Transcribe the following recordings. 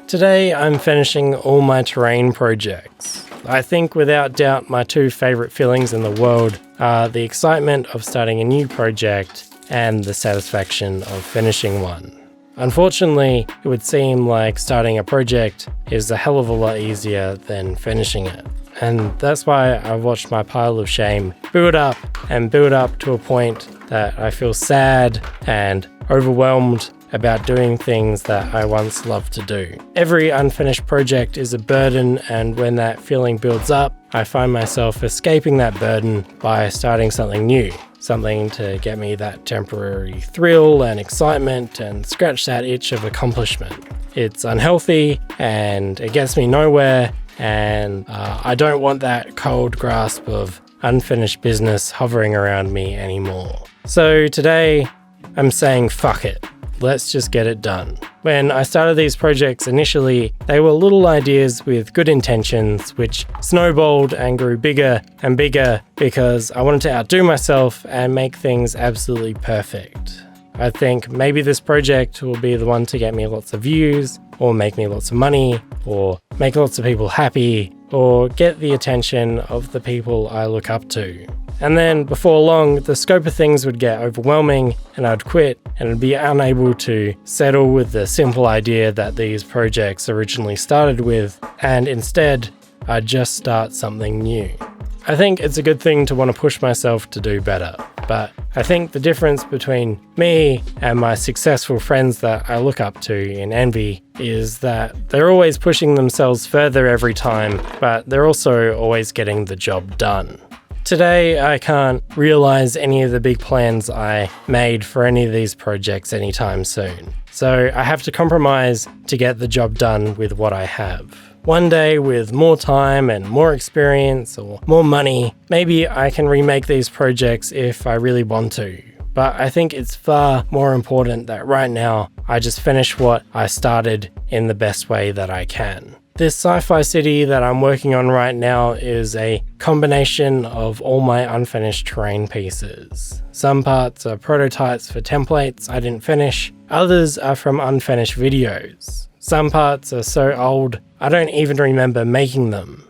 Today I'm finishing all my terrain projects. I think without doubt my two favourite feelings in the world are the excitement of starting a new project and the satisfaction of finishing one. Unfortunately, it would seem like starting a project is a hell of a lot easier than finishing it. And that's why I've watched my pile of shame build up to a point that I feel sad and overwhelmed about doing things that I once loved to do. Every unfinished project is a burden, and when that feeling builds up, I find myself escaping that burden by starting something new. Something to get me that temporary thrill and excitement and scratch that itch of accomplishment. It's unhealthy and it gets me nowhere, and I don't want that cold grasp of unfinished business hovering around me anymore. So today, I'm saying fuck it. Let's just get it done. When I started these projects initially, they were little ideas with good intentions, which snowballed and grew bigger and bigger because I wanted to outdo myself and make things absolutely perfect. I think maybe this project will be the one to get me lots of views, or make me lots of money, or make lots of people happy, or get the attention of the people I look up to. And then before long, the scope of things would get overwhelming and I'd quit and I'd be unable to settle with the simple idea that these projects originally started with, and instead, I'd just start something new. I think it's a good thing to want to push myself to do better, but I think the difference between me and my successful friends that I look up to in envy is that they're always pushing themselves further every time, but they're also always getting the job done. Today, I can't realize any of the big plans I made for any of these projects anytime soon. So I have to compromise to get the job done with what I have. One day, with more time and more experience or more money, maybe I can remake these projects if I really want to. But I think it's far more important that right now, I just finish what I started in the best way that I can. This sci-fi city that I'm working on right now is a combination of all my unfinished terrain pieces. Some parts are prototypes for templates I didn't finish, others are from unfinished videos. Some parts are so old, I don't even remember making them.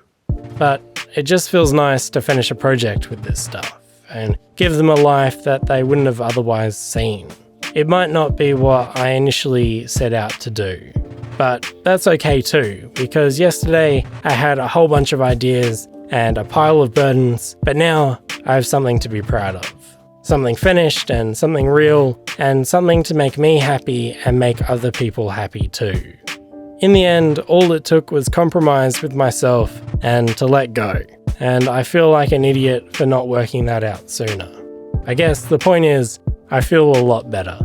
But it just feels nice to finish a project with this stuff and give them a life that they wouldn't have otherwise seen. It might not be what I initially set out to do, but that's okay too, because yesterday I had a whole bunch of ideas and a pile of burdens, but now I have something to be proud of. Something finished and something real, and something to make me happy and make other people happy too. In the end, all it took was compromise with myself and to let go, and I feel like an idiot for not working that out sooner. I guess the point is, I feel a lot better.